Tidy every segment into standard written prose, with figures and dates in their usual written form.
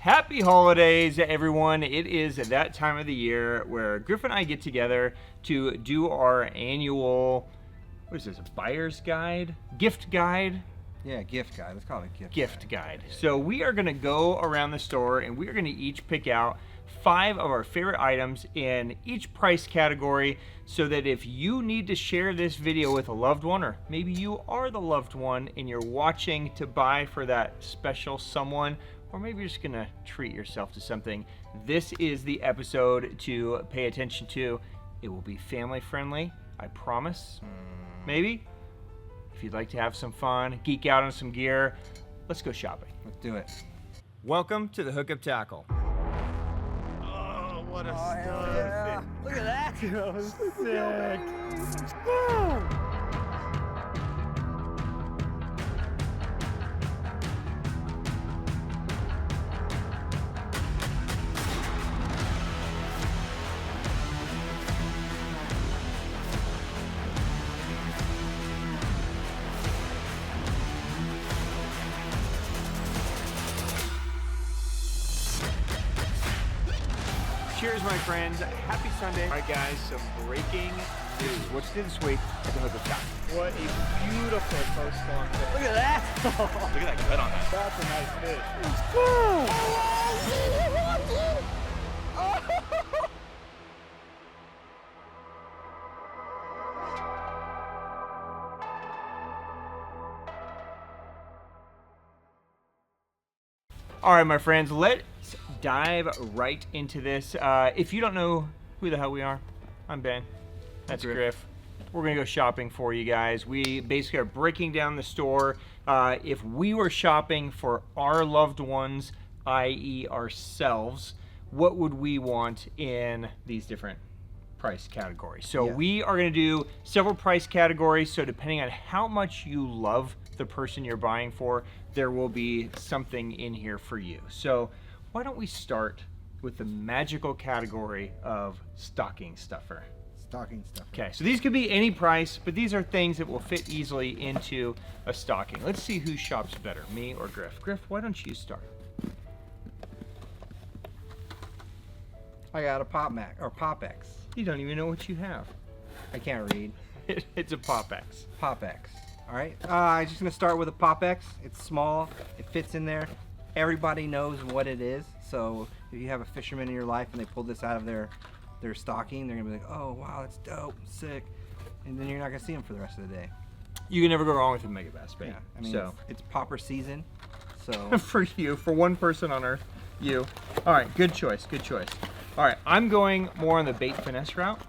Happy holidays, everyone. It is that time of the year where Griff and I get together to do our annual, what is this, a buyer's guide? Gift guide? Yeah, gift guide. Let's call it a gift guide. So we are going to go around the store and we are going to each pick out 5 of our favorite items in each price category, so that if you need to share this video with a loved one, or maybe you are the loved one and you're watching to buy for that special someone, or maybe you're just gonna treat yourself to something, this is the episode to pay attention to. It will be family friendly, I promise. Maybe. If you'd like to have some fun, geek out on some gear, let's go shopping. Let's do it. Welcome to the Hookup Tackle. Oh, what a hell yeah. Look at that. That was sick. Cheers, my friends. Happy Sunday. All right, guys, some breaking news. What's this week at the Hookup Tackle? What a beautiful post-spawn fish. Look at that. Look at that gut on that. That's a nice fish. All right, my friends, let's dive right into this. If you don't know who the hell we are, I'm Ben. That's Griff. We're gonna go shopping for you guys. We basically are breaking down the store. If we were shopping for our loved ones, i.e. ourselves, what would we want in these different price categories? So we are gonna do several price categories. So depending on how much you love the person you're buying for, there will be something in here for you. So why don't we start with the magical category of stocking stuffer? Stocking stuffer. Okay, so these could be any price, but these are things that will fit easily into a stocking. Let's see who shops better, me or Griff. Griff, why don't you start? I got a Pop X. You don't even know what you have. I can't read. It's a Pop X. Pop X. All right. I'm just gonna start with a Pop X. It's small. It fits in there. Everybody knows what it is. So if you have a fisherman in your life and they pull this out of their stocking, they're gonna be like, "Oh wow, that's dope, sick," and then you're not gonna see them for the rest of the day. You can never go wrong with a Megabass bait. Yeah. I mean, so it's popper season. So for you, for one person on Earth, you. All right, good choice. Good choice. All right, I'm going more on the bait finesse route.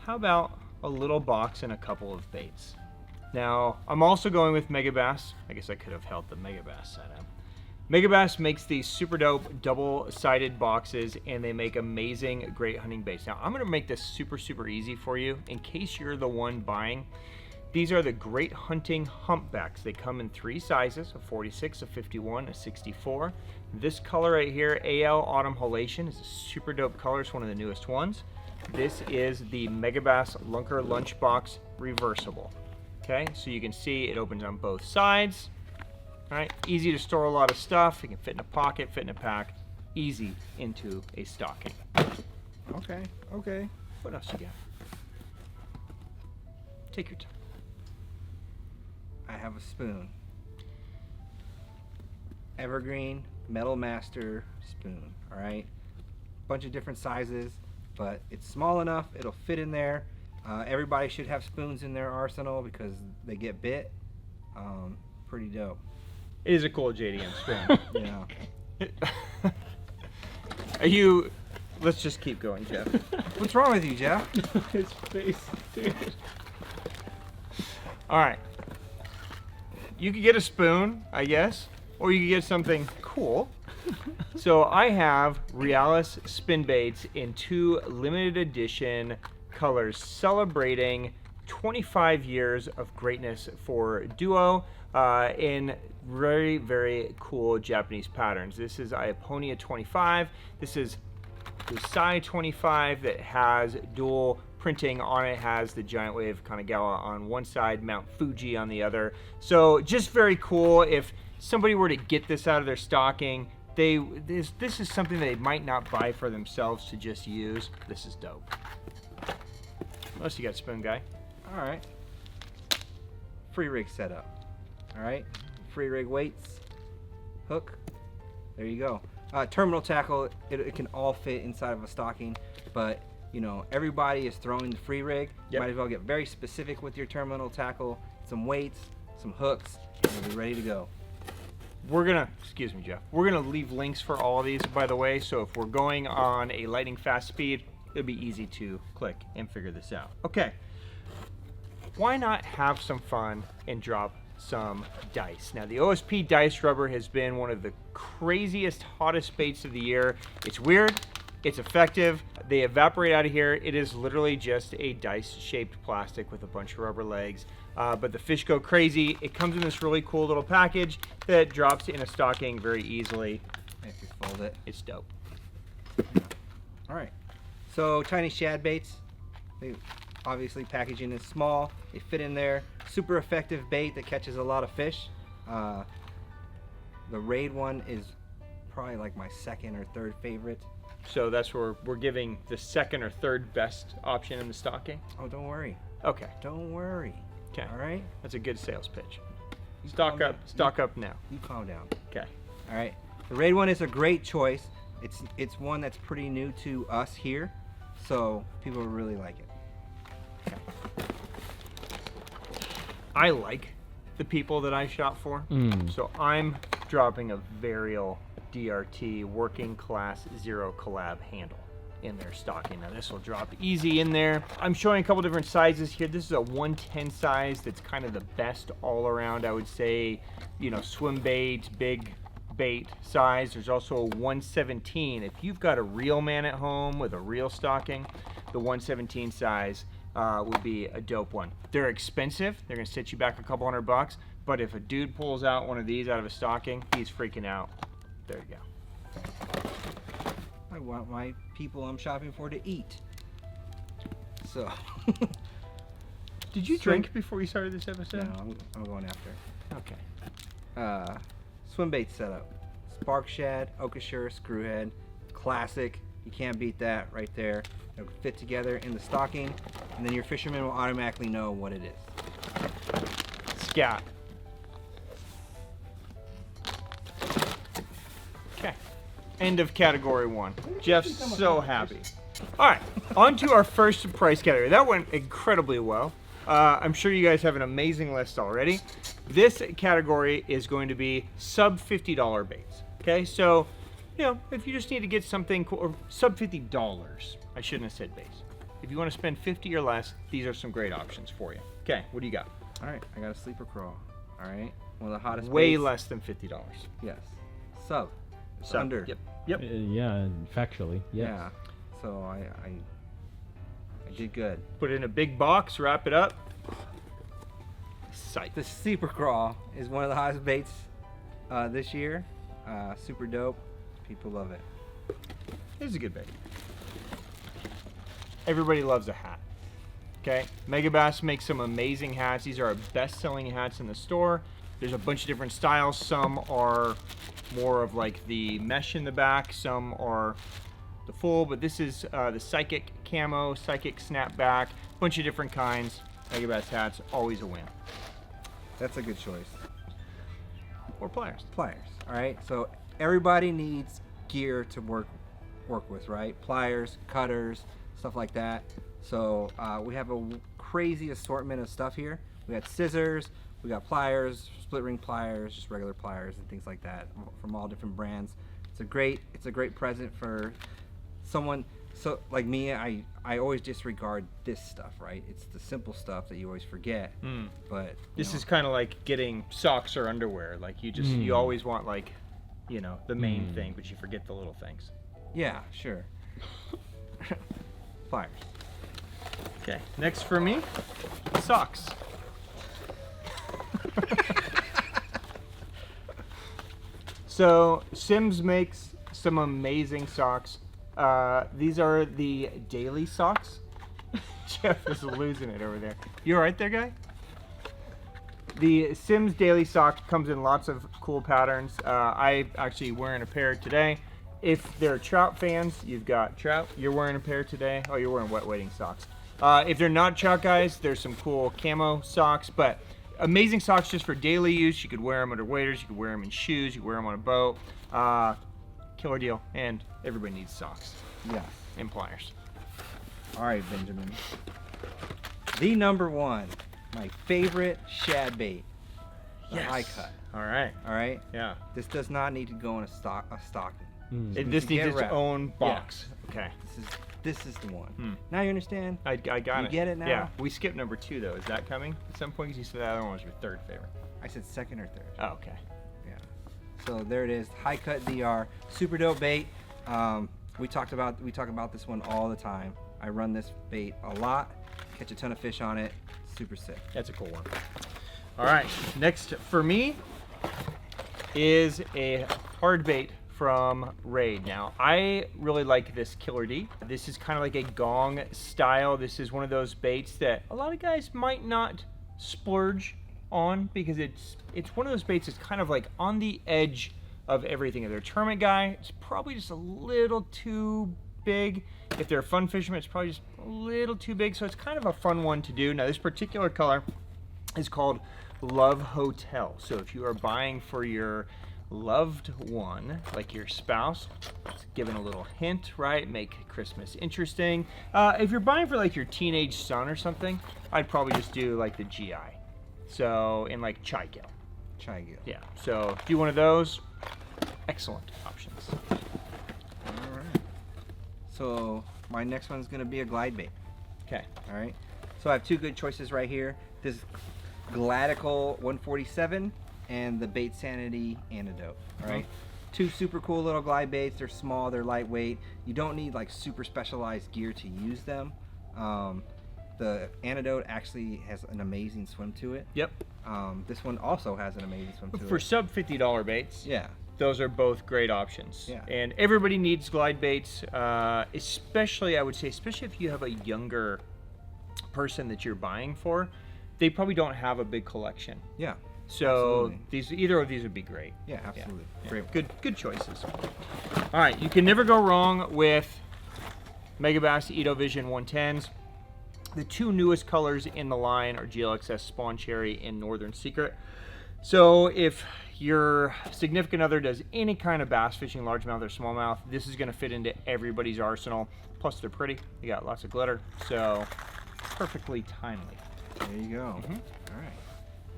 How about a little box and a couple of baits? Now, I'm also going with Megabass. I guess I could have held the Megabass setup. Megabass makes these super dope double-sided boxes, and they make amazing, great hunting baits. Now, I'm gonna make this super, super easy for you in case you're the one buying. These are the Great Hunting Humpbacks. They come in 3 sizes, a 46, a 51, a 64. This color right here, AL Autumn Halation, is a super dope color. It's one of the newest ones. This is the Megabass Lunker Lunchbox Reversible. Okay, so you can see it opens on both sides. All right, easy to store a lot of stuff. It can fit in a pocket, fit in a pack, easy into a stocking. okay. What else you got? Take your time. I have a spoon. Evergreen Metal Master spoon. All right, bunch of different sizes, but it's small enough. It'll fit in there. Everybody should have spoons in their arsenal because they get bit. Pretty dope. It is a cool JDM spoon. Yeah. Are you? Let's just keep going, Jeff. What's wrong with you, Jeff? His face, dude. All right. You could get a spoon, I guess, or you could get something cool. So I have Realis spin baits in 2 limited edition colors celebrating 25 years of greatness for Duo in very, very cool Japanese patterns. This is Ioponia 25. This is Kusai 25 that has dual printing on it. Has the giant wave Kanagawa on one side, Mount Fuji on the other. So just very cool. If somebody were to get this out of their stocking, this is something they might not buy for themselves to just use. This is dope. What else you got, Spoon Guy? All right. Free rig setup. All right. Free rig weights, hook. There you go. Terminal tackle. It can all fit inside of a stocking, but you know everybody is throwing the free rig. You might as well get very specific with your terminal tackle. Some weights, some hooks, and you'll be ready to go. We're gonna, excuse me, Jeff. We're gonna leave links for all of these, by the way. So if we're going on a lightning fast speed, it'll be easy to click and figure this out. Okay. Why not have some fun and drop some dice? Now, the OSP dice rubber has been one of the craziest, hottest baits of the year. It's weird. It's effective. They evaporate out of here. It is literally just a dice-shaped plastic with a bunch of rubber legs. But the fish go crazy. It comes in this really cool little package that drops in a stocking very easily. If you fold it. It's dope. All right. So tiny shad baits. They obviously packaging is small. They fit in there. Super effective bait that catches a lot of fish. The Raid one is probably like my second or third favorite. So that's where we're giving the second or third best option in the stocking? Oh, don't worry. Okay. Don't worry. Okay. All right? That's a good sales pitch. You Stock calm up. down. Stock up now. You calm down. Okay. All right. The Raid one is a great choice. It's one that's pretty new to us here, so people really like it. I like the people that I shop for, so I'm dropping a Varial DRT working class zero collab handle in their stocking. Now this will drop easy in there. I'm showing a couple different sizes here. This is a 110 size that's kind of the best all around, I would say, you know, swim bait, big bait size. There's also a 117. If you've got a reel man at home with a reel stocking, the 117 size would be a dope one. They're expensive. They're gonna set you back a couple $100, but if a dude pulls out one of these out of a stocking, he's freaking out. There you go. I want my people I'm shopping for to eat. So. Did you drink before you started this episode? No, I'm going after. Okay. Swim bait setup. Spark shad, Okashira, screwhead. Classic. You can't beat that right there. It'll fit together in the stocking, and then your fisherman will automatically know what it is. Scat. Okay. End of category 1. Jeff's so happy. All right, on to our first price category. That went incredibly well. I'm sure you guys have an amazing list already. This category is going to be sub $50 baits. Okay, so, you know, if you just need to get something cool, or sub $50, I shouldn't have said baits. If you want to spend 50 or less, these are some great options for you. Okay, what do you got? All right, I got a sleeper craw. All right, one of the hottest Way baits. less than $50. Yes. Sub. It's Sub. under. Yep. Yeah, factually, yes. Yeah. So I did good. Put it in a big box, wrap it up. Sight. The sleeper craw is one of the hottest baits this year. Super dope. People love it. It's a good bait. Everybody loves a hat. Okay, Megabass makes some amazing hats. These are our best-selling hats in the store. There's a bunch of different styles. Some are more of like the mesh in the back. Some are the full, but this is the Psychic Camo, Psychic Snapback, bunch of different kinds. Megabass hats, always a win. That's a good choice. Or pliers. Pliers. All right. So everybody needs gear to work with, right? Pliers, cutters, stuff like that. So we have a crazy assortment of stuff here. We got scissors, we got pliers, split ring pliers, just regular pliers and things like that from all different brands. It's a great present for someone. So like me, I always disregard this stuff, right? It's the simple stuff that you always forget. But this is kind of like getting socks or underwear. Like you always want like, you know, the main thing, but you forget the little things. Yeah, sure. Pliers. Okay, next for me, socks. So Sims makes some amazing socks. These are the daily socks. Jeff is losing it over there. You all right there, guy? The Sims Daily Sock comes in lots of cool patterns. I actually wearing a pair today. If they're trout fans, you've got trout. You're wearing a pair today. Oh, you're wearing wet wading socks. If they're not trout guys, there's some cool camo socks, but amazing socks just for daily use. You could wear them under waders, you could wear them in shoes, you could wear them on a boat. Killer deal, and everybody needs socks. Yeah. And pliers. All right, Benjamin. The number one, my favorite shad bait, the high cut. All right. All right. Yeah. This does not need to go in a stocking. This needs its own box. Yeah. Okay. This is the one. Now you understand? I got it. You get it now? Yeah. We skipped number 2 though. Is that coming at some point? Because you said that other one was your 3rd favorite. I said 2nd or 3rd. Oh, okay. Yeah. So there it is, high cut DR, super dope bait. We talk about this one all the time. I run this bait a lot, catch a ton of fish on it. Super sick. That's a cool one. All right. Next for me is a hard bait from Raid. Now, I really like this Killer D. This is kind of like a gong style. This is one of those baits that a lot of guys might not splurge on because it's one of those baits that's kind of like on the edge of everything. If they're a tournament guy, it's probably just a little too big. If they're a fun fisherman, it's probably just a little too big. So it's kind of a fun one to do. Now, this particular color is called Love Hotel. So if you are buying for your loved one, like your spouse, it's giving a little hint, right? Make Christmas interesting. If you're buying for like your teenage son or something, I'd probably just do like the GI. So in like Chai Gill. Chai Gill. Yeah. So do one of those. Excellent options. All right. So my next one's gonna be a glide bait. Okay. All right. So I have 2 good choices right here. This Gladical 147 and the Baitsanity Antidote. All right. 2 super cool little glide baits. They're small, they're lightweight. You don't need like super specialized gear to use them. The Antidote actually has an amazing swim to it. Yep. This one also has an amazing swim to For it. sub $50 baits, Yeah. those are both great options. Yeah. And everybody needs glide baits, especially, I would say, especially if you have a younger person that you're buying for. They probably don't have a big collection. Yeah. So Absolutely. either of these would be great. Yeah, absolutely. Yeah. Great. Good choices. All right, you can never go wrong with Megabass Edo Vision 110s. The 2 newest colors in the line are GLXS Spawn Cherry and Northern Secret. So if your significant other does any kind of bass fishing, largemouth or smallmouth, this is going to fit into everybody's arsenal. Plus they're pretty. They got lots of glitter, so perfectly timely. There you go. All right.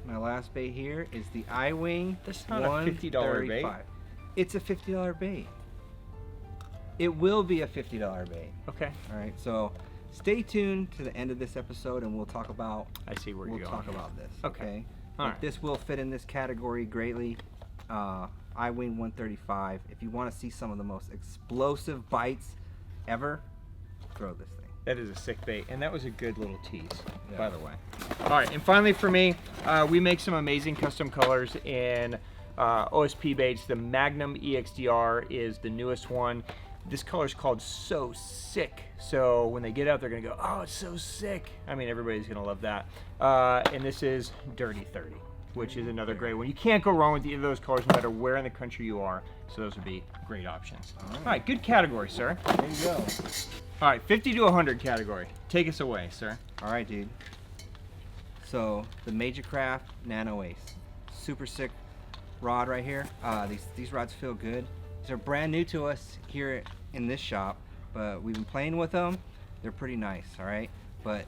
My last bait here is the IWing. That's not a $50 bait. It's a $50 bait. It will be a $50 bait. Okay. All right. So stay tuned to the end of this episode, and we'll talk about. I see where you're going. We'll talk about this. Okay. But All right. this will fit in this category greatly. IWing 135. If you want to see some of the most explosive bites ever, throw this thing. That is a sick bait, and that was a good little tease, Yeah. by the way. All right, and finally for me, we make some amazing custom colors in OSP baits. The Magnum EX DR is the newest one. This color is called So Sick. So when they get out, they're gonna go, oh, it's so sick. I mean, everybody's gonna love that. And this is Dirty 30, which is another great one. You can't go wrong with either of those colors, no matter where in the country you are. So those would be great options. All right, good category, sir. There you go. All right, 50 to 100 category. Take us away, sir. All right, dude. So the Major Craft Nano Ace, super sick rod right here. These rods feel good. These are brand new to us here in this shop, but we've been playing with them. They're pretty nice, all right? But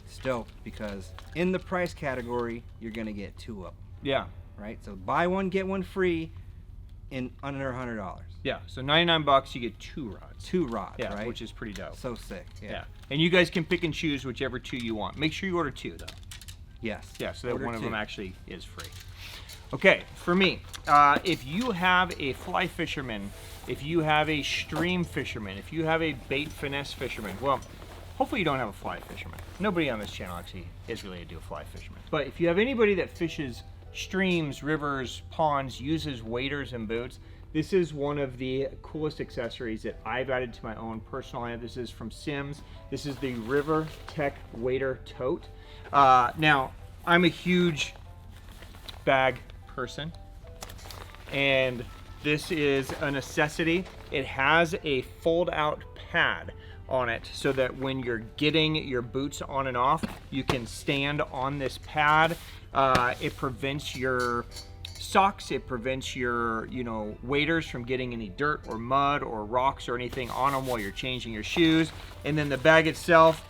it's dope because in the price category, you're gonna get 2 of them, Yeah. right? So buy one, get one free in under $100. Yeah, so 99 bucks, you get 2 rods. 2 rods, Yeah, right? which is pretty dope. So sick, Yeah. And you guys can pick and choose whichever 2 you want. Make sure you order 2 though. Yes. Yeah, so that Order one of 2. them actually is free. Okay, for me, if you have a fly fisherman, if you have a stream fisherman, if you have a bait finesse fisherman, well, hopefully you don't have a fly fisherman. Nobody on this channel actually is related to a fly fisherman. But if you have anybody that fishes streams, rivers, ponds, uses waders and boots, this is one of the coolest accessories that I've added to my own personal line. This is from Sims. This is the River Tech Wader Tote. Now, I'm a huge bag person. And this is a necessity. It has a fold out pad on it so that when you're getting your boots on and off, you can stand on this pad. It prevents your socks, it prevents your, you know, waders from getting any dirt or mud or rocks or anything on them while you're changing your shoes. And then the bag itself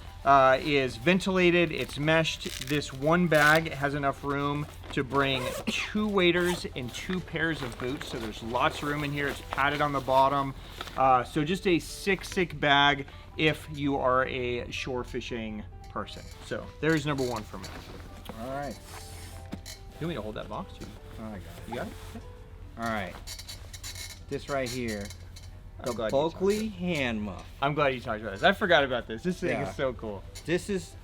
is ventilated, it's meshed. This one bag has enough room to bring 2 waders and 2 pairs of boots, so there's lots of room in here. It's padded on the bottom. So just a sick bag if you are a shore fishing person. So there's number 1 for me. All right. You want me to hold that box? Oh, I got it. You got it? All right. This right here, I'm the glad you talked Bulkley hand muff. I'm glad you talked about this. I forgot about this. This thing Yeah. is so cool. This is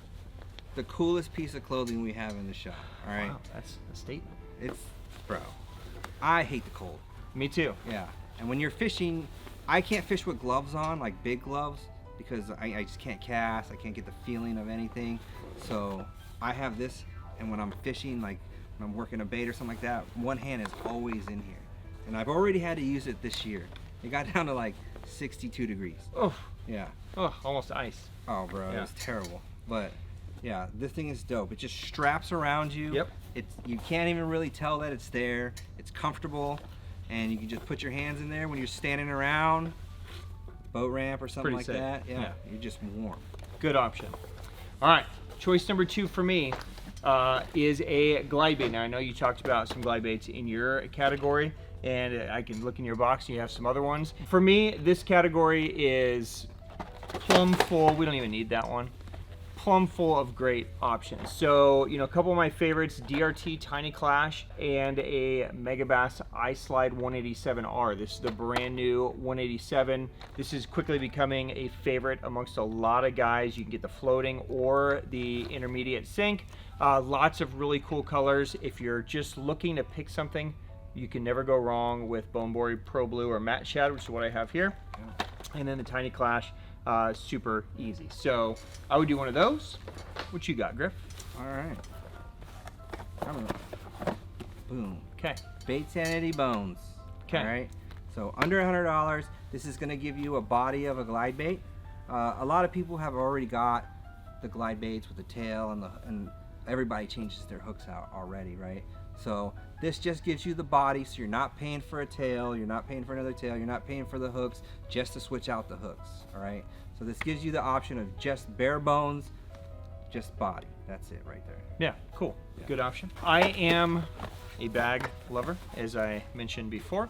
the coolest piece of clothing we have in the shop. All right. Wow, that's a statement. It's, bro, I hate the cold. Me too. Yeah. And when you're fishing, I can't fish with gloves on, like big gloves, because I just can't cast. I can't get the feeling of anything. So I have this, and when I'm fishing, like when I'm working a bait or something like that, one hand is always in here. And I've already had to use it this year. It got down to like 62 degrees. Oh, Yeah. oh, almost ice. Oh, bro, Yeah. it was terrible. But yeah, this thing is dope. It just straps around you. Yep. You can't even really tell that it's there. It's comfortable, and you can just put your hands in there when you're standing around, boat ramp or something Pretty like safe. that. Yeah, Yeah. you're just warm. Good option. All right, choice number 2 for me is a glide bait. Now I know you talked about some glide baits in your category, and I can look in your box and you have some other ones. For me, this category is plumb full. We don't even need that one. Plumb full of great options. So, you know, a couple of my favorites, DRT Tiny Klash and a Megabass iSlide 187R. This is the brand new 187. This is quickly becoming a favorite amongst a lot of guys. You can get the floating or the intermediate sink. Lots of really cool colors. If you're just looking to pick something, you can never go wrong with Bonebori Pro Blue or Matte Shad, which is what I have here. And then the Tiny Klash, super easy. So I would do one of those. What you got, Griff? All right. Boom. Okay. Baitsanity Bones. 'Kay. All right. So under $100, this is going to give you a body of a glide bait. A lot of people have already got the glide baits with the tail, and everybody changes their hooks out already, right? So this just gives you the body, so you're not paying for a tail, you're not paying for another tail, you're not paying for the hooks, just to switch out the hooks, all right? So this gives you the option of just bare bones, just body. That's it right there. Yeah, cool. Good option. I am a bag lover, as I mentioned before.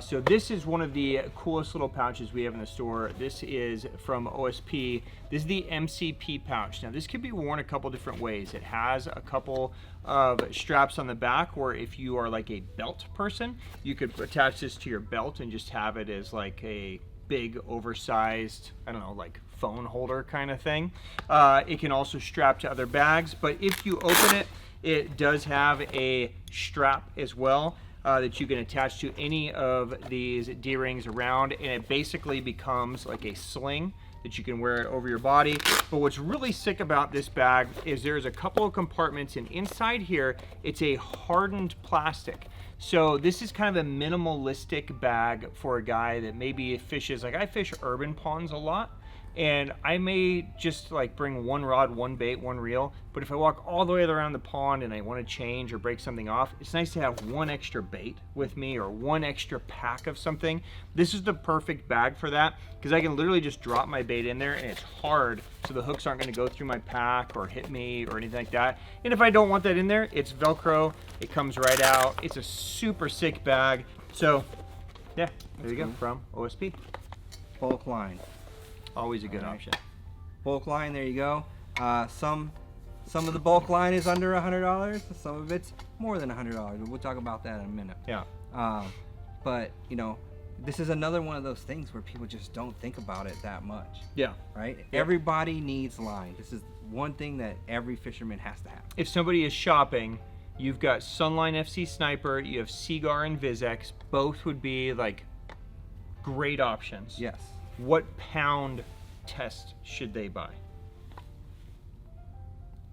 So this is one of the coolest little pouches we have in the store. This is from OSP. This is the MCP pouch. Now this could be worn a couple different ways. It has a couple of straps on the back where if you are like a belt person, you could attach this to your belt and just have it as like a big oversized, I don't know, like phone holder kind of thing. It can also strap to other bags, but if you open it, it does have a strap as well. That you can attach to any of these D-rings around, and it basically becomes like a sling that you can wear it over your body. But what's really sick about this bag is there's a couple of compartments, and inside here it's a hardened plastic. So this is kind of a minimalistic bag for a guy that maybe fishes, like I fish urban ponds a lot, and I may just like bring one rod, one bait, one reel, but if I walk all the way around the pond and I want to change or break something off, it's nice to have one extra bait with me or one extra pack of something. This is the perfect bag for that because I can literally just drop my bait in there and it's hard, so the hooks aren't going to go through my pack or hit me or anything like that. And if I don't want that in there, it's Velcro, it comes right out. It's a super sick bag. So yeah, there you go, from OSP. Bulk line. Always a good Alright. option. Bulk line, there you go. Some of the bulk line is under $100. Some of it's more than $100. We'll talk about that in a minute. Yeah. But you know, this is another one of those things where people just don't think about it that much, Yeah. right? Everybody needs line. This is one thing that every fisherman has to have. If somebody is shopping, you've got Sunline FC Sniper, you have Seagar and Invis X. Both would be like great options. Yes. What pound test should they buy?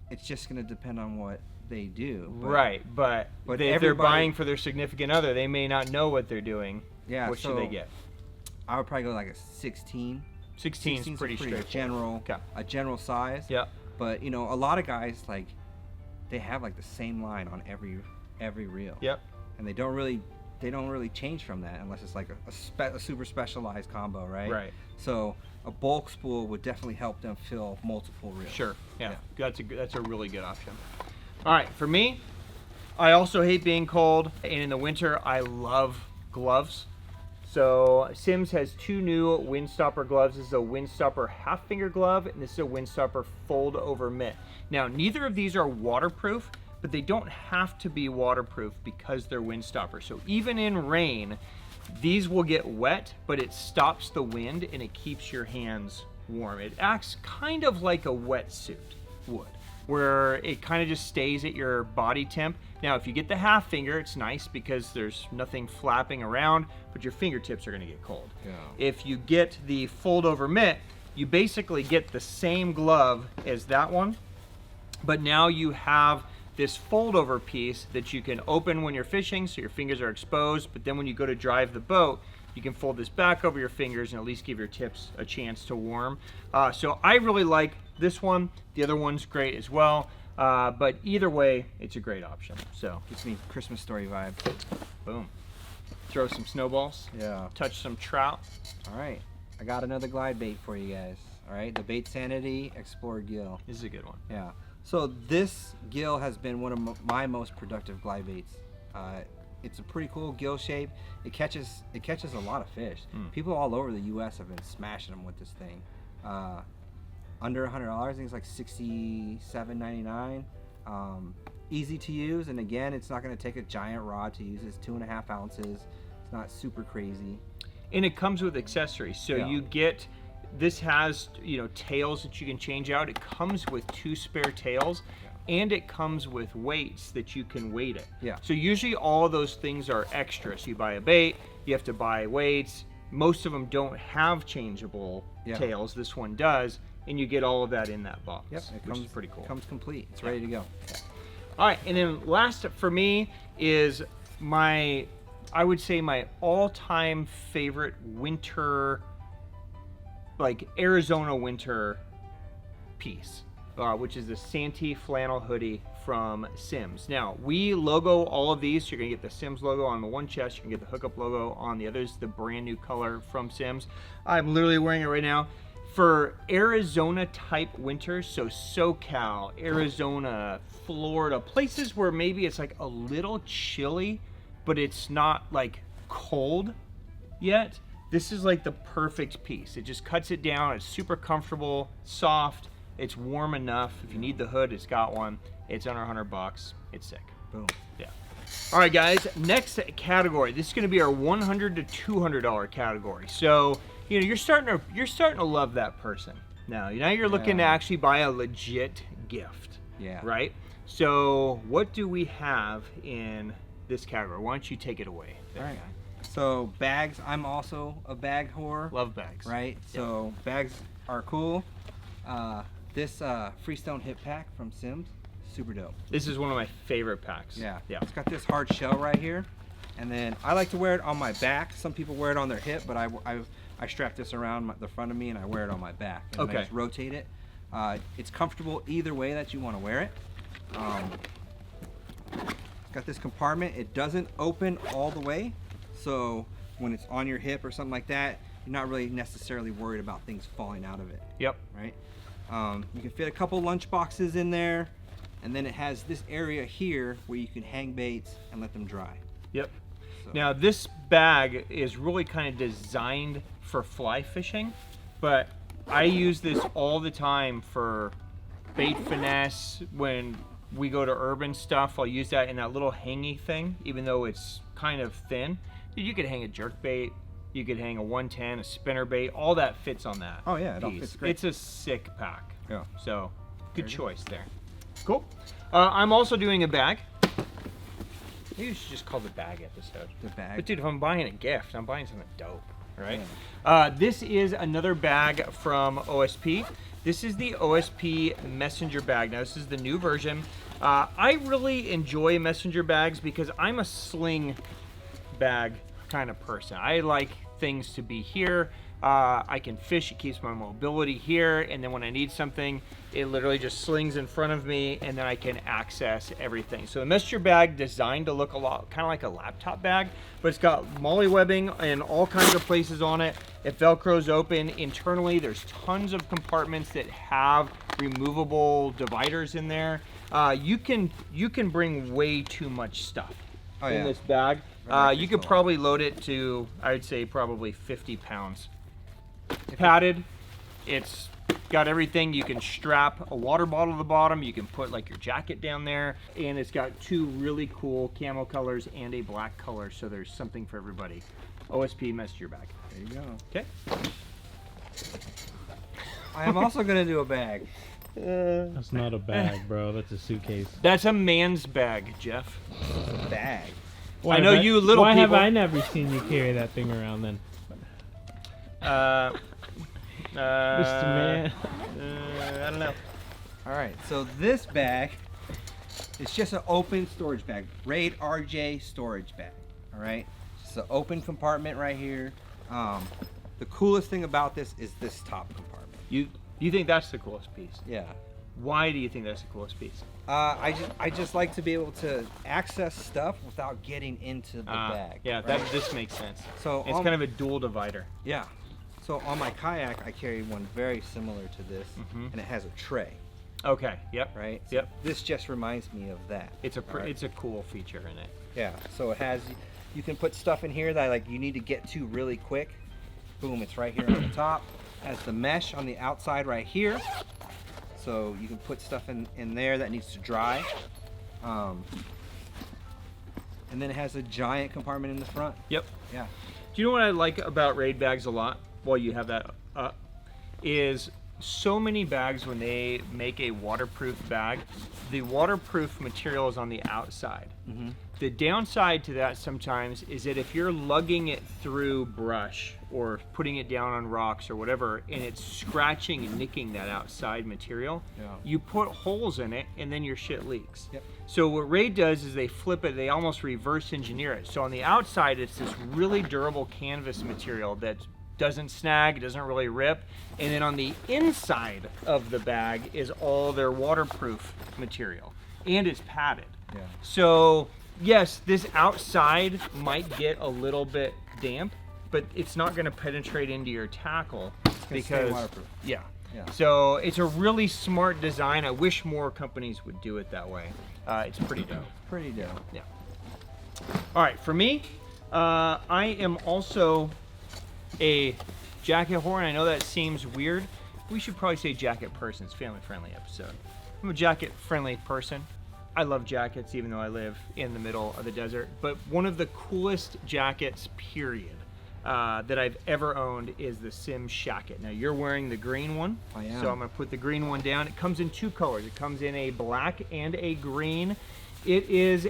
It's just going to depend on what they do. Right, but if they're everybody- buying for their significant other, they may not know what they're doing. Yeah, What should they get? I would probably go like a 16. 16 is 16's pretty a straightforward. general, Okay. a general size. Yeah. But you know, a lot of guys like they have like the same line on every reel. Yep. And they don't really change from that unless it's like a super specialized combo, right? Right. So a bulk spool would definitely help them fill multiple reels. Sure. Yeah. That's a really good option. All right, for me, I also hate being cold, and in the winter, I love gloves. So Simms has 2 new Windstopper gloves. This is a Windstopper half finger glove, and this is a Windstopper fold over mitt. Now, neither of these are waterproof, but they don't have to be waterproof because they're Windstopper. So even in rain, these will get wet, but it stops the wind and it keeps your hands warm. It acts kind of like a wetsuit would, where it kind of just stays at your body temp. Now, if you get the half finger, it's nice because there's nothing flapping around, but your fingertips are gonna get cold. Yeah. If you get the fold over mitt, you basically get the same glove as that one, but now you have this fold over piece that you can open when you're fishing so your fingers are exposed, but then when you go to drive the boat, you can fold this back over your fingers and at least give your tips a chance to warm. So I really like this one. The other one's great as well, but either way, it's a great option. So Gives me Christmas story vibe. boom. Throw some snowballs, Yeah. touch some trout. All right. I got another glide bait for you guys. All right. The Baitsanity Explorer Gill. This is a good one. Yeah. So this gill has been one of my most productive glide baits. It's a pretty cool gill shape. It catches a lot of fish. People all over the U.S. have been smashing them with this thing. Under $100, I think it's like $67.99. Easy to use, and again, it's not going to take a giant rod to use. It's 2.5 ounces. It's not super crazy. And it comes with accessories. So Yeah. you get, this has, tails that you can change out. It comes with 2 spare tails, and it comes with weights that you can weight it. Yeah. So usually all of those things are extra. So you buy a bait, you have to buy weights. Most of them don't have changeable tails. This one does, and you get all of that in that box, Yep, which is pretty cool. Comes complete. It's ready to go. All right, and then last for me is I would say my all-time favorite winter, like Arizona winter piece, which is the Santee flannel hoodie from Simms. Now, we logo all of these. So you're gonna get the Simms logo on the one chest. You can get the hookup logo on the others, the brand new color from Simms. I'm literally wearing it right now. For Arizona type winters, so SoCal, Arizona, Florida, places where maybe it's like a little chilly, but it's not like cold yet, this is like the perfect piece. It just cuts it down. It's super comfortable, soft, it's warm enough. If you need the hood, it's got one. It's under $100. It's sick. Boom. Yeah. All right, guys, next category. This is going to be our $100 to $200 category. So, you're starting to love that person. Now you're looking to actually buy a legit gift. Yeah. Right? So, what do we have in this category? Why don't you take it away? All right. So bags, I'm also a bag whore. Love bags. Right? So bags are cool. This Freestone hip pack from Simms, super dope. This is one of my favorite packs. Yeah. Yeah. It's got this hard shell right here. And then I like to wear it on my back. Some people wear it on their hip, but I strap this around the front of me and I wear it on my back. And Okay. I just rotate it. It's comfortable either way that you want to wear it. It's got this compartment. It doesn't open all the way. So when it's on your hip or something like that, you're not really necessarily worried about things falling out of it. Yep. Right? You can fit a couple lunch boxes in there. And then it has this area here where you can hang baits and let them dry. Yep. So- Now this bag is really kind of designed for fly fishing, but I use this all the time for bait finesse. When we go to urban stuff, I'll use that in that little hangy thing, even though it's kind of thin. You could hang a jerk bait, you could hang a 110, a spinner bait, all that fits on that. Oh, yeah, it all piece. fits great. It's a sick pack. Yeah. So good choice there. Cool. I'm also doing a bag. Maybe you should just call the bag episode. The bag. But dude, if I'm buying a gift, I'm buying something dope, right? Yeah. This is another bag from OSP. This is the OSP Messenger bag. Now this is the new version. I really enjoy messenger bags because I'm a sling bag kind of person. I like things to be here. I can fish, it keeps my mobility here, and then when I need something, it literally just slings in front of me, and then I can access everything. So the messenger bag designed to look a lot kind of like a laptop bag, but it's got molly webbing in all kinds of places on it. It velcros open internally. There's tons of compartments that have removable dividers in there. You can bring way too much stuff in this bag. You could probably load it to, I would say, probably 50 pounds. Padded, it's got everything. You can strap a water bottle to the bottom. You can put like your jacket down there, and it's got 2 really cool camo colors and a black color. So there's something for everybody. OSP messenger bag. There you go. Okay. I am also gonna do a bag. That's not a bag, bro. That's a suitcase. That's a man's bag, Jeff. Bag. Why I know you little Why people. have I never seen you carry that thing around then? Mr. Man. I don't know. All right, so this bag is just an open storage bag, Raid RJ storage bag. All right, just an open compartment right here. The coolest thing about this is this top compartment. You think that's the coolest piece? Yeah. Why do you think that's the coolest piece? I just like to be able to access stuff without getting into the bag. Yeah, right? this makes sense. So it's kind of a dual divider. Yeah. So on my kayak, I carry one very similar to this, and it has a tray. Okay. Yep. Right. So Yep. this just reminds me of that. It's a cool feature in it. Yeah. So it has, you can put stuff in here that like you need to get to really quick. Boom! It's right here on the top. Has the mesh on the outside right here. So you can put stuff in there that needs to dry. And then it has a giant compartment in the front. Yep. Yeah. Do you know what I like about Raid bags a lot? While you have that up, is so many bags when they make a waterproof bag, the waterproof material is on the outside. The downside to that sometimes is that if you're lugging it through brush or putting it down on rocks or whatever, and it's scratching and nicking that outside material, you put holes in it and then your shit leaks. Yep. So what Raid does is they flip it, they almost reverse engineer it. So on the outside, it's this really durable canvas material that doesn't snag, doesn't really rip, and then on the inside of the bag is all their waterproof material, and it's padded. Yeah. So yes, this outside might get a little bit damp, but it's not going to penetrate into your tackle because waterproof. Yeah. Yeah. So it's a really smart design. I wish more companies would do it that way. It's pretty dope. Pretty dope. Yeah. All right, for me, I am also a jacket whore, and I know that seems weird. We should probably say jacket person. It's a family-friendly episode. I'm a jacket-friendly person. I love jackets, even though I live in the middle of the desert. But one of the coolest jackets, period, that I've ever owned is the Sim Shacket. Now, you're wearing the green one. I am. So I'm going to put the green one down. It comes in 2 colors. It comes in a black and a green. It is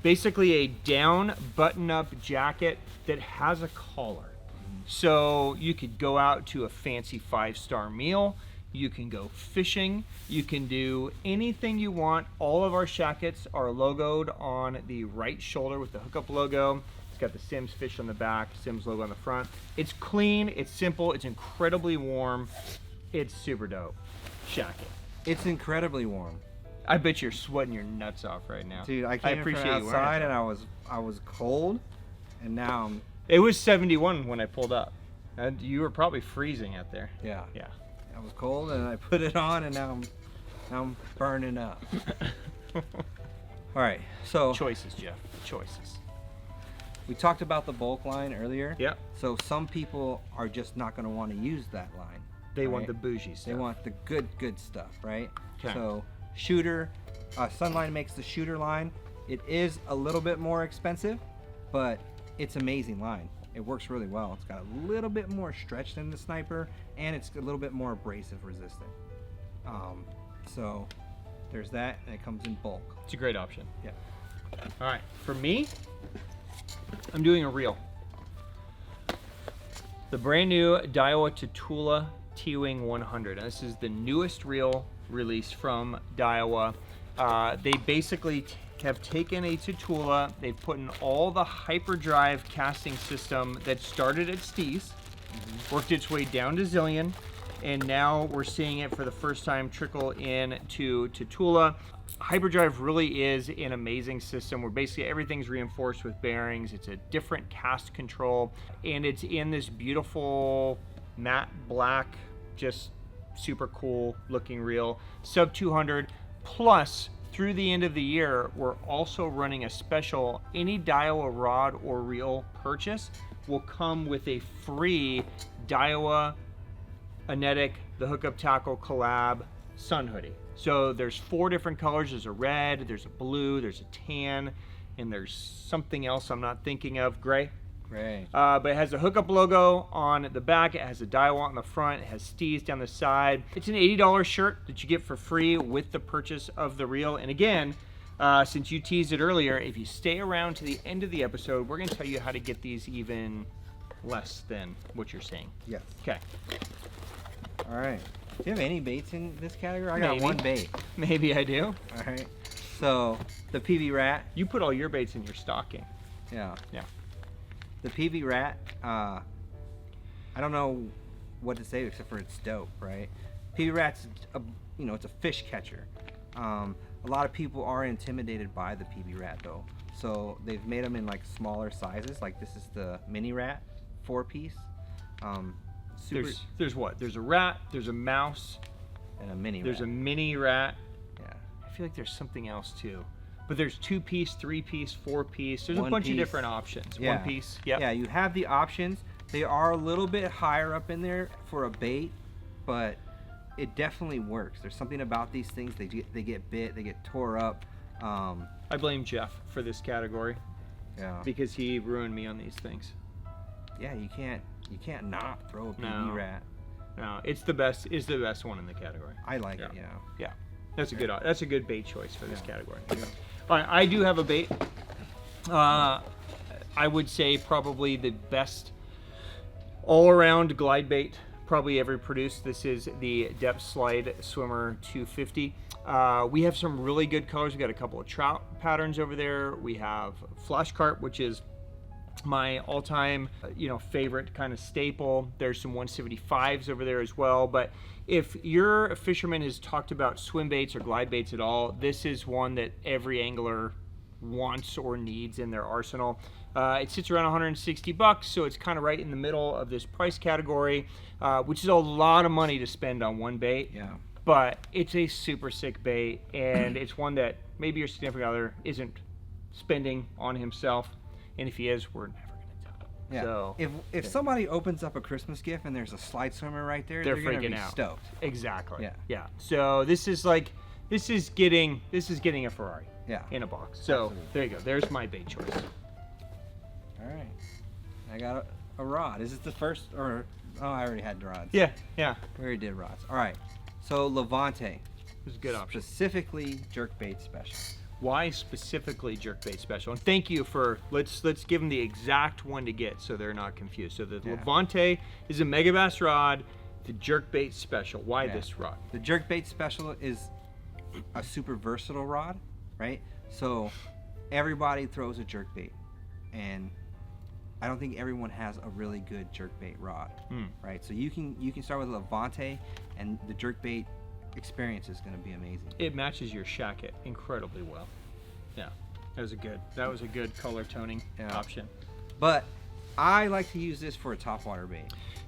basically a down button-up jacket that has a collar. So you could go out to a fancy 5-star meal. You can go fishing. You can do anything you want. All of our Shackets are logoed on the right shoulder with the hookup logo. It's got the Sims fish on the back, Sims logo on the front. It's clean, it's simple, it's incredibly warm. It's super dope. Shacket. It's incredibly warm. I bet you're sweating your nuts off right now. Dude, I came from outside and I was cold, and now I'm... It was 71 when I pulled up. And you were probably freezing out there. Yeah. Yeah. I was cold and I put it on, and now I'm burning up. All right, so Choices, Jeff. Choices. we talked about the bulk line earlier. Yeah. So some people are just not going to want to use that line. They want right? the bougie stuff. They want the good stuff, right? 'Kay. So Shooter, Sunline makes the Shooter line. It is a little bit more expensive, but it's amazing line. It works really well. It's got a little bit more stretch than the Sniper, and it's a little bit more abrasive resistant. So there's that, and it comes in bulk. It's a great option. Yeah. All right, for me, I'm doing a reel. The brand new Daiwa Tatula T-Wing 100. And this is the newest reel released from Daiwa. They basically have taken a Tatula, they've put in all the hyperdrive casting system that started at Steez, worked its way down to Zillion, and now we're seeing it for the first time trickle in to Tatula. Hyperdrive really is an amazing system where basically everything's reinforced with bearings. It's a different cast control, and it's in this beautiful matte black, just super cool looking reel, sub 200. Plus, through the end of the year, we're also running a special. Any Daiwa rod or reel purchase will come with a free Daiwa Anetic, the Hookup Tackle collab sun hoodie. So there's 4 different colors. There's a red, there's a blue, there's a tan, and there's something else I'm not thinking of. Gray. Gray. But it has the Hookup logo on the back. It has a Daiwa on the front. It has Steez down the side. It's an $80 shirt that you get for free with the purchase of the reel. And again, since you teased it earlier, if you stay around to the end of the episode, we're going to tell you how to get these even less than what you're saying. Yes. Okay. All right. Do you have any baits in this category? I got Maybe. one bait. Maybe I do. All right. So the PV Rat. You put all your baits in your stocking. Yeah. Yeah. The PV Rat. I don't know what to say except for it's dope, right? PV Rat's it's a fish catcher. A lot of people are intimidated by the PV Rat though, so they've made them in like smaller sizes. Like this is the mini rat, 4-piece. There's what? There's a rat, there's a mouse, and a mini there's rat. a mini rat. Yeah. I feel like there's something else too. But there's 2-piece, 3-piece, 4-piece. There's a bunch of different options. Yeah. 1-piece. Yep. Yeah, you have the options. They are a little bit higher up in there for a bait, but it definitely works. There's something about these things. They get bit, they get tore up. I blame Jeff for this category. Yeah. Because he ruined me on these things. Yeah, you can't not throw a PV No. Rat. No, it's the best. Is the best one in the category. I like Yeah. it. Yeah. Yeah, that's a good bait choice for this Yeah. category. All right, I do have a bait. I would say probably the best all-around glide bait probably ever produced. This is the Deps Slide Swimmer 250. We have some really good colors. We got a couple of trout patterns over there. We have Flash Carp, which is my all-time favorite kind of staple. There's some 175s over there as well. But if your fisherman has talked about swim baits or glide baits at all, this is one that every angler wants or needs in their arsenal. It sits around 160 bucks, so it's kind of right in the middle of this price category, which is a lot of money to spend on one bait. Yeah. But it's a super sick bait, and it's one that maybe your significant other isn't spending on himself, and if he is, we're never gonna tell. Yeah. So if somebody opens up a Christmas gift and there's a slide swimmer right there, they're gonna freaking be out. stoked. Exactly. Yeah. Yeah. So this is getting a Ferrari. Yeah. In a box. So Absolutely. there you go. There's my bait choice. All right. I got a rod. Is this the first or? Oh, I already had the rods. Yeah. Yeah. We already did rods. All right. So Levante. It was a good option. Specifically jerkbait special. Why specifically jerkbait special? And thank you for let's give them the exact one to get so they're not confused. So the Levante is a Megabass rod, the jerkbait special. Why this rod? The jerkbait special is a super versatile rod, right? So everybody throws a jerkbait, and I don't think everyone has a really good jerkbait rod, right? So you can start with Levante, and the jerkbait experience is going to be amazing. It matches your Shacket incredibly well. Yeah, that was a good color toning option. But I like to use this for a topwater bait.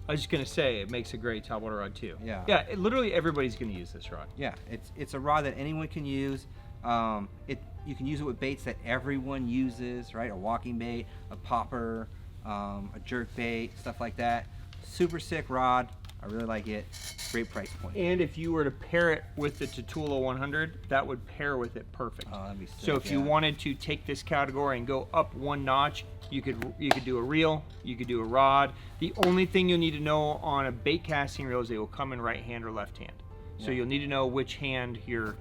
I was just gonna say it makes a great topwater rod too. Yeah. Yeah, literally everybody's gonna use this rod. Yeah, it's a rod that anyone can use. You can use it with baits that everyone uses, right? A walking bait, a popper, a jerk bait, stuff like that. Super sick rod. I really like it. Great price point. And if you were to pair it with the Tatula 100, that would pair with it perfect. Oh, that'd be sick. So if you wanted to take this category and go up one notch, you could do a reel, you could do a rod. The only thing you'll need to know on a bait casting reel is they will come in right hand or left hand. So you'll need to know which hand your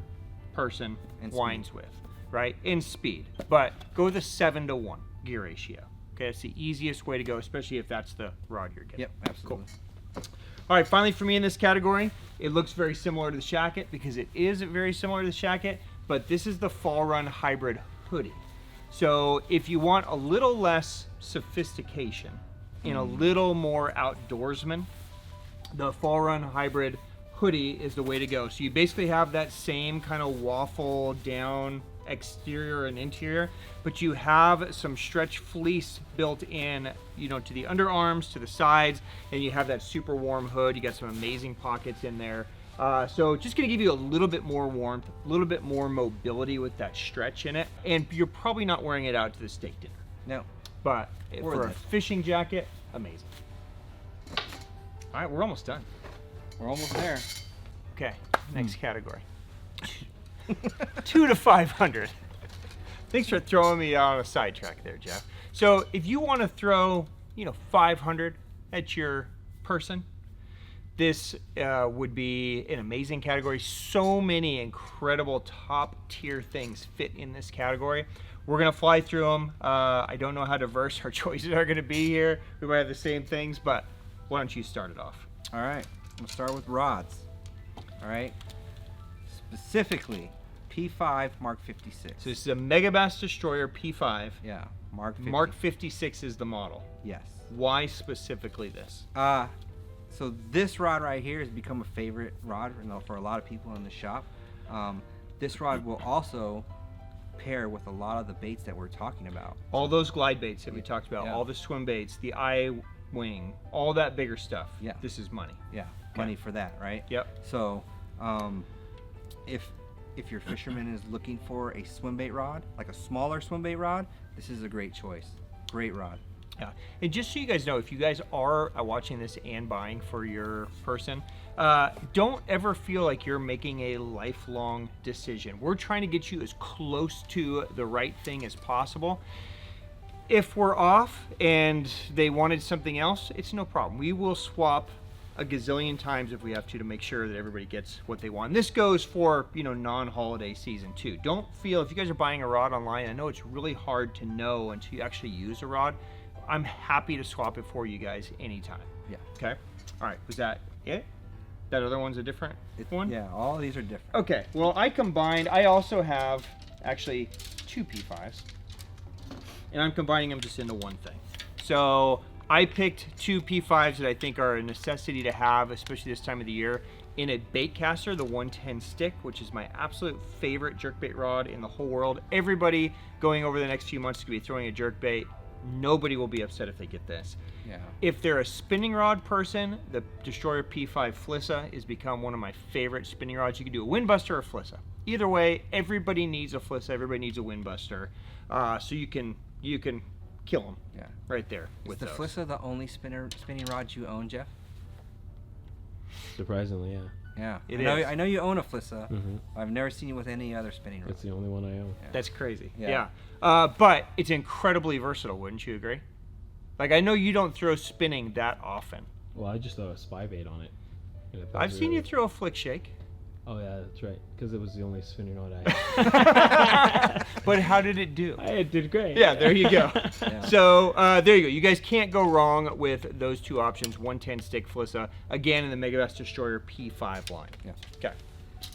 person winds with, right? And speed. But go with a 7-to-1 gear ratio. Okay, that's the easiest way to go, especially if that's the rod you're getting. Yep, absolutely. Cool. All right, finally for me in this category, it looks very similar to the Shacket because it is very similar to the Shacket, but this is the Fall Run Hybrid Hoodie. So if you want a little less sophistication and a little more outdoorsman, the Fall Run Hybrid Hoodie is the way to go. So you basically have that same kind of waffle down exterior and interior, but you have some stretch fleece built in, you know, to the underarms, to the sides, and you have that super warm hood. You got some amazing pockets in there. So just gonna give you a little bit more warmth, a little bit more mobility with that stretch in it, and you're probably not wearing it out to the steak dinner. No. But for a fishing jacket, amazing. All right, we're almost done. We're almost there. Okay, next category. 2 to 500. Thanks for throwing me on a sidetrack there, Jeff. So if you want to throw, you know, 500 at your person, this would be an amazing category. So many incredible top tier things fit in this category. We're gonna fly through them. I don't know how diverse our choices are gonna be here. We might have the same things, but why don't you start it off? All right, I'm gonna start with rods. All right, specifically P5 Mark 56. So this is a Megabass Destroyer P5. Yeah, Mark 56. Mark 56 is the model. Yes. Why specifically this? So this rod right here has become a favorite rod for a lot of people in the shop. This rod will also pair with a lot of the baits that we're talking about. All those glide baits that we talked about, Yeah. all the swim baits, the IWing, all that bigger stuff. Yeah. This is money. Yeah, money for that, right? Yep. So, if your fisherman is looking for a swim bait rod, like a smaller swim bait rod, this is a great choice. Great rod. Yeah, and just so you guys know, if you guys are watching this and buying for your person, don't ever feel like you're making a lifelong decision. We're trying to get you as close to the right thing as possible. If we're off and they wanted something else, it's no problem. We will swap a gazillion times if we have to make sure that everybody gets what they want. This goes for, you know, non-holiday season too. Don't feel, if you guys are buying a rod online, I know it's really hard to know until you actually use a rod. I'm happy to swap it for you guys anytime. Yeah. Okay. All right. Was that it? That other one's a different one? Yeah, all these are different. Okay. Well, I also have actually 2 P5s, and I'm combining them just into one thing. So I picked 2 P5s that I think are a necessity to have, especially this time of the year, in a bait caster, the 110 stick, which is my absolute favorite jerkbait rod in the whole world. Everybody going over the next few months is going to be throwing a jerkbait. Nobody will be upset if they get this. Yeah. If they're a spinning rod person, the Destroyer P5 Flissa has become one of my favorite spinning rods. You can do a Windbuster or a Flissa. Either way, everybody needs a Flissa. Everybody needs a Windbuster. So you can kill them. Yeah. Right there. Is with the those. Flissa the only spinning rod you own, Jeff? Surprisingly, yeah. Yeah. It I is. know you own a Flissa. Mhm. I've never seen you with any other spinning rod. That's the only one I own. That's crazy. Yeah. But it's incredibly versatile, wouldn't you agree? Like, I know you don't throw spinning that often. Well, I just throw a spy bait on it. And it does I've seen really- you throw a flick shake. Oh yeah, that's right. Because it was the only spinning rod I had. But how did it do? It did great. Yeah, there you go. Yeah. So there you go. You guys can't go wrong with those 2 options. 110 stick Flissa, again in the Megabass Destroyer P5 line. Yeah. Okay.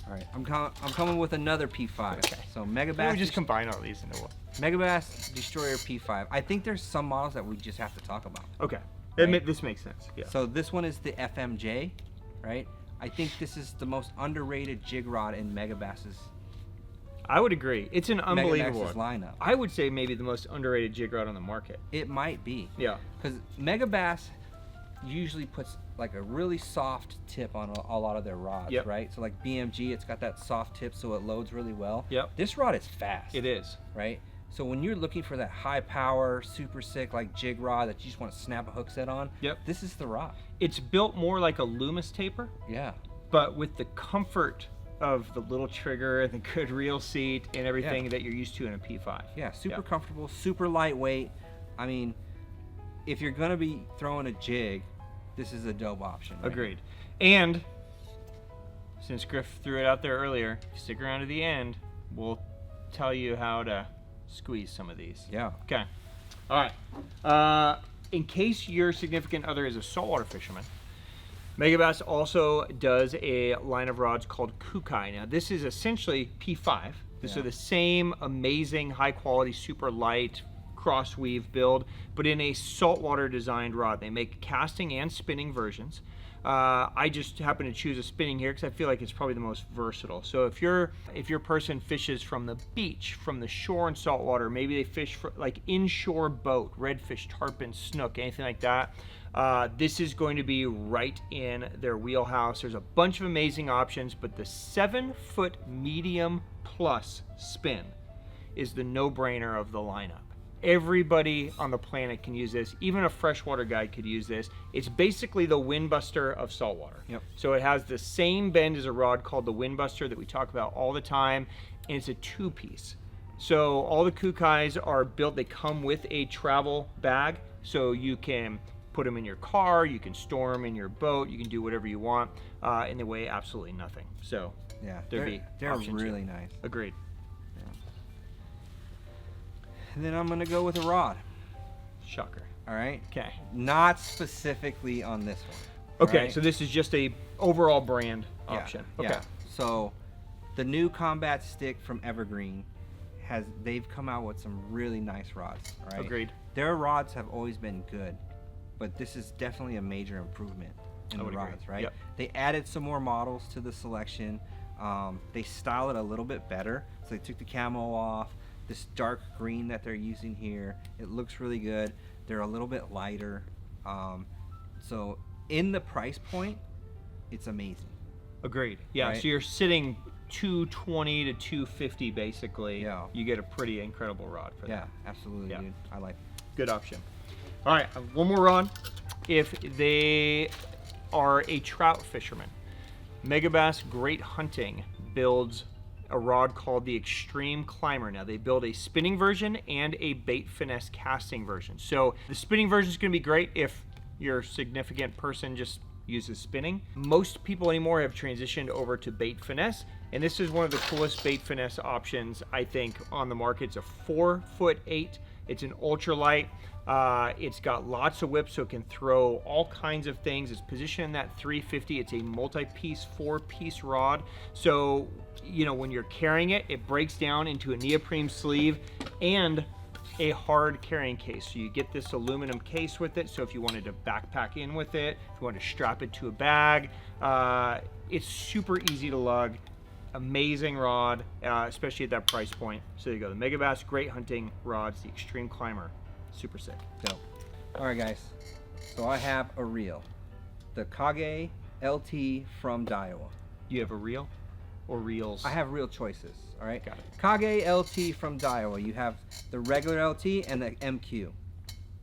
All right. I'm coming with another P5. Okay. So Maybe Megabass. we just combine all these into one. Megabass Destroyer P5. I think there's some models that we just have to talk about. Okay. Right. This makes sense. Yeah. So this one is the FMJ, right? I think this is the most underrated jig rod in Megabass's I would agree. It's an unbelievable Megabass's lineup. I would say maybe the most underrated jig rod on the market. It might be. Yeah. Because Megabass usually puts like a really soft tip on a lot of their rods, Yep. right? So like BMG, it's got that soft tip so it loads really well. Yep. This rod is fast. It is. Right? So when you're looking for that high power, super sick like jig rod that you just want to snap a hook set on, Yep. this is the rod. It's built more like a Loomis taper, Yeah. but with the comfort of the little trigger and the good reel seat and everything that you're used to in a P5. Yeah, super Yeah. comfortable, super lightweight. I mean, if you're gonna be throwing a jig, this is a dope option. Right? Agreed. And since Griff threw it out there earlier, if you stick around to the end, we'll tell you how to squeeze some of these. Yeah. Okay. All right. In case your significant other is a saltwater fisherman, Megabass also does a line of rods called Cookai. Now, this is essentially P5, These Yeah. are the same amazing, high quality, super light cross weave build, but in a saltwater designed rod. They make casting and spinning versions. I just happen to choose a spinning here because I feel like it's probably the most versatile. So if your person fishes from the beach, from the shore and saltwater, maybe they fish for like inshore boat, redfish, tarpon, snook, anything like that, this is going to be right in their wheelhouse. There's a bunch of amazing options, but the 7-foot medium plus spin is the no-brainer of the lineup. Everybody on the planet can use this. Even a freshwater guy could use this. It's basically the Windbuster of saltwater. Yep. So it has the same bend as a rod called the Windbuster that we talk about all the time, and it's a 2-piece. So all the Kookais are built, they come with a travel bag, so you can put them in your car, you can store them in your boat, you can do whatever you want, and they weigh absolutely nothing. So Yeah, there'd be they're options really here. nice. Agreed. And then I'm gonna go with a rod. Shocker. All right. Okay. Not specifically on this one. Okay, right? so this is just a overall brand Yeah, option. yeah. Okay. So the new combat stick from Evergreen they've come out with some really nice rods. All right. Agreed. Their rods have always been good, but this is definitely a major improvement in I the would agree. rods, right? Yep. They added some more models to the selection. They style it a little bit better. So they took the camo off. This dark green that they're using here, it looks really good. They're a little bit lighter. So in the price point, it's amazing. Agreed. Yeah, Right. so you're sitting 220 to 250 basically. Yeah. You get a pretty incredible rod for Yeah, that. absolutely, Yeah. dude. I like it. Good option. All right, one more rod. If they are a trout fisherman, Megabass Great Hunting builds a rod called the Extreme Climber. Now they build a spinning version and a bait finesse casting version. So the spinning version is going to be great if your significant person just uses spinning. Most people anymore have transitioned over to bait finesse, and this is one of the coolest bait finesse options I think on the market. It's a 4'8". It's an ultralight. It's got lots of whip, so it can throw all kinds of things. It's positioned in that 350. It's a multi-piece, 4-piece rod. So, you know, when you're carrying it, it breaks down into a neoprene sleeve and a hard carrying case. So you get this aluminum case with it. So if you wanted to backpack in with it, if you wanted to strap it to a bag, it's super easy to lug. Amazing rod, especially at that price point. So there you go, the Megabass Great Hunting rods, the Extreme Climber, super sick. Dope. All right, guys. So I have a reel, the Kage LT from Daiwa. You have a reel or reels? I have real choices. All right. Got it. Kage LT from Daiwa. You have the regular LT and the MQ.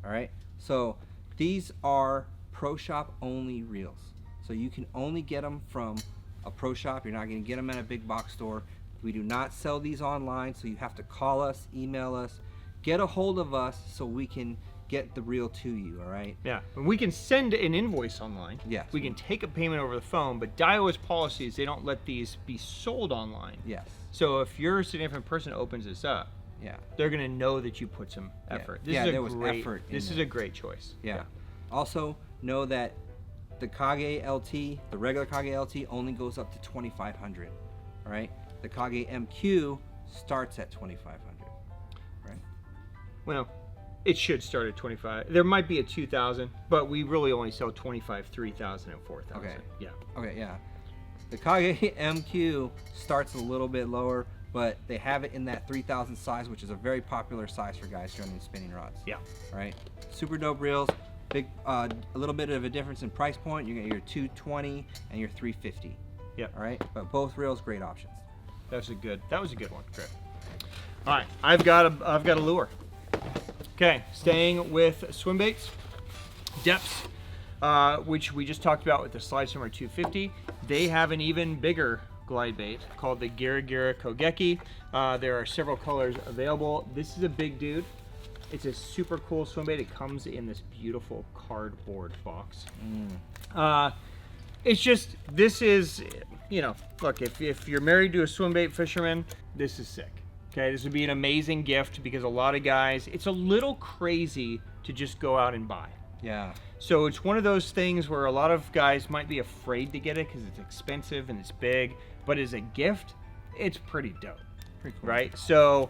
All right. So these are pro shop only reels. So you can only get them from a pro shop. You're not going to get them at a big box store. We do not sell these online, so you have to call us, email us, get a hold of us so we can get the reel to you. All right. Yeah, and we can send an invoice online. Yes. We can take a payment over the phone, but Daiwa's policy is they don't let these be sold online. Yes. So if your significant person opens this up, Yeah. they're going to know that you put some effort. This Yeah, is a there was great, effort in This is there. a great choice. Yeah. Also, know that the Kage LT, the regular Kage LT, only goes up to 2,500. All right. The Kage MQ starts at 2,500. Right. Well, it should start at 25. There might be a 2,000, but we really only sell 25, 3,000, and 4,000. Okay. Yeah. Okay. Yeah. The Kage MQ starts a little bit lower, but they have it in that 3,000 size, which is a very popular size for guys running spinning rods. Yeah. All right. Super dope reels. Big, a little bit of a difference in price point. You get your 220 and your 350. Yeah. All right. But both reels, great options. That was a good one. Great. All right, I've got a lure. Okay, staying with swim baits, Deps, which we just talked about with the Slide Swimmer 250. They have an even bigger glide bait called the Gira Gira Kogeki. There are several colors available. This is a big dude. It's a super cool swim bait. It comes in this beautiful cardboard box. It's just, this is, you know, look, if you're married to a swim bait fisherman, this is sick. Okay, this would be an amazing gift because a lot of guys, it's a little crazy to just go out and buy. Yeah. So it's one of those things where a lot of guys might be afraid to get it because it's expensive and it's big, but as a gift, it's pretty dope. Pretty cool. right? So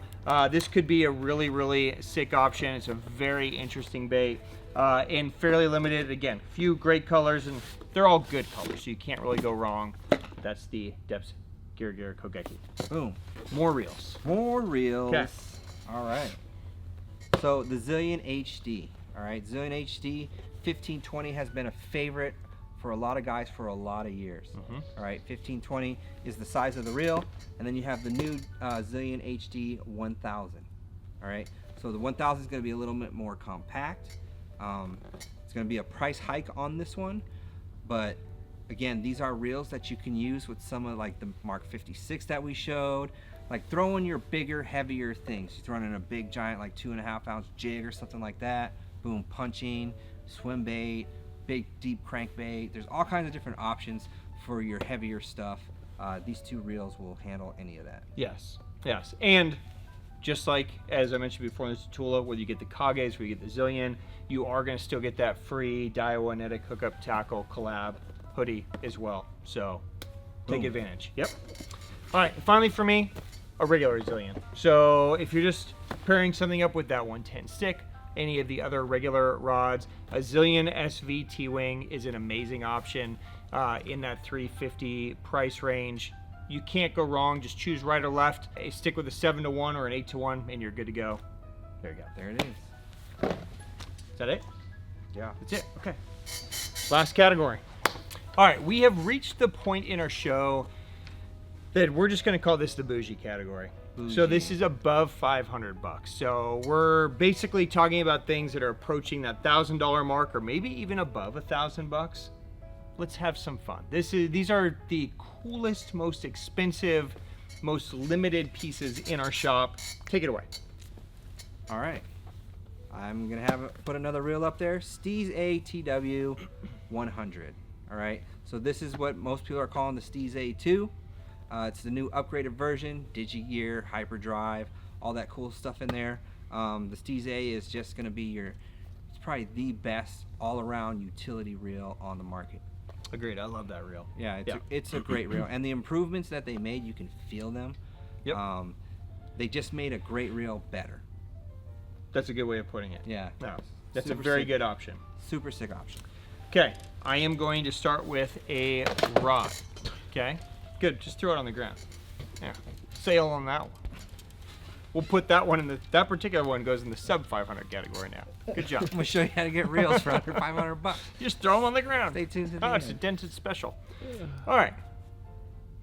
this could be a really, really sick option. It's a very interesting bait and fairly limited. Again, few great colors, and they're all good colors, so you can't really go wrong. That's the Deps Gira Gira Kage. Boom. More reels. More reels. 'Kay. All right. So the Zillion HD. All right, Zillion HD 1520 has been a favorite for a lot of guys for a lot of years. All right, 1520 is the size of the reel, and then you have the new Zillion HD 1000. All right, so the 1000 is going to be a little bit more compact. It's going to be a price hike on this one, but again, these are reels that you can use with some of like the Mark 56 that we showed. Like throwing your bigger, heavier things. You're throwing in a big, giant, like 2.5 ounce jig or something like that. Boom, punching, swim bait, big, deep crankbait. There's all kinds of different options for your heavier stuff. These two reels will handle any of that. Yes, yes. And just like, as I mentioned before in the Tatula, whether you get the Kages, whether you get the Zillion, you are going to still get that free Daiwa Netic hookup tackle collab hoodie as well. So take Boom. advantage. Yep. All right, finally for me, a regular Zillion. So if you're just pairing something up with that 110 stick, any of the other regular rods, a Zillion SV T-Wing is an amazing option in that 350 price range. You can't go wrong. Just choose right or left. Stick with a 7-to-1 or an 8-to-1, and you're good to go. There you go. There it is. Is that it? Yeah. That's it. Okay. Last category. All right, we have reached the point in our show that we're just going to call this the bougie category. So this is above $500. So we're basically talking about things that are approaching that $1,000 mark, or maybe even above $1,000. Let's have some fun. These are the coolest, most expensive, most limited pieces in our shop. Take it away. All right. I'm gonna put another reel up there. Steez A II 100. All right. So this is what most people are calling the Steez A II. It's the new upgraded version, DigiGear, hyperdrive, all that cool stuff in there. The Steez A is just gonna be it's probably the best all-around utility reel on the market. Agreed. I love that reel. Yeah, it's a great reel, and the improvements that they made, you can feel them. Yep. They just made a great reel better. That's a good way of putting it. Yeah. No, that's Super a very sick. good option. Super sick option. Okay, I am going to start with a rod. Okay, good. Just throw it on the ground. Yeah, sail on that one. We'll put that one in that particular one goes in the sub 500 category now. Good job. I'm gonna show you how to get reels for under $500. Just throw them on the ground. Stay tuned to the Oh, it's a end. dented special. All right.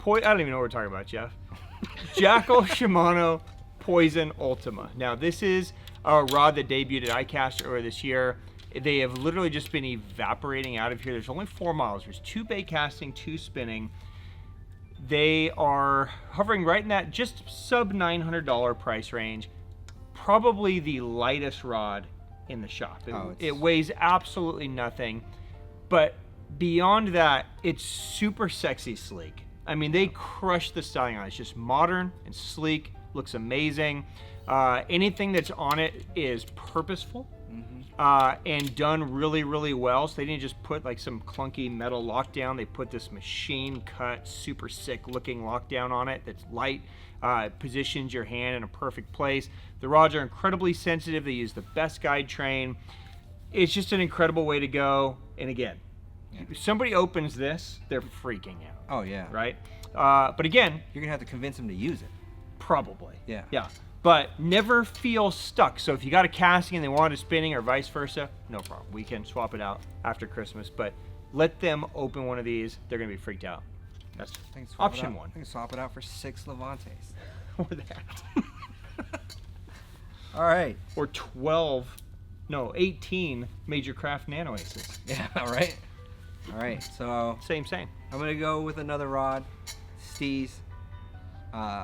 I don't even know what we're talking about, Jeff. Jackal Shimano Poison Ultima. Now, this is a rod that debuted at iCast earlier this year. They have literally just been evaporating out of here. There's only 4 miles. There's 2 bait casting, 2 spinning. They are hovering right in that just sub $900 price range. Probably the lightest rod in the shop. It weighs absolutely nothing. But beyond that, it's super sexy sleek. I mean, they crush the styling on it. It's just modern and sleek, looks amazing. Anything that's on it is purposeful. And done really, really well. So they didn't just put like some clunky metal lockdown. They put this machine cut, super sick looking lockdown on it that's light, positions your hand in a perfect place. The rods are incredibly sensitive. They use the best guide train. It's just an incredible way to go. And again, if somebody opens this, they're freaking out. Oh yeah. Right? But again, You're gonna have to convince them to use it. probably. Yeah. Yeah. But never feel stuck. So if you got a casting and they want a spinning or vice versa, no problem. We can swap it out after Christmas. But let them open one of these. They're going to be freaked out. That's I can swap option it out. one. I can swap it out for 6 Levantes. Or that. All right. Or 18 Major Craft Nano Aces. Yeah. All right. All right. So Same. I'm gonna go with another rod. Steez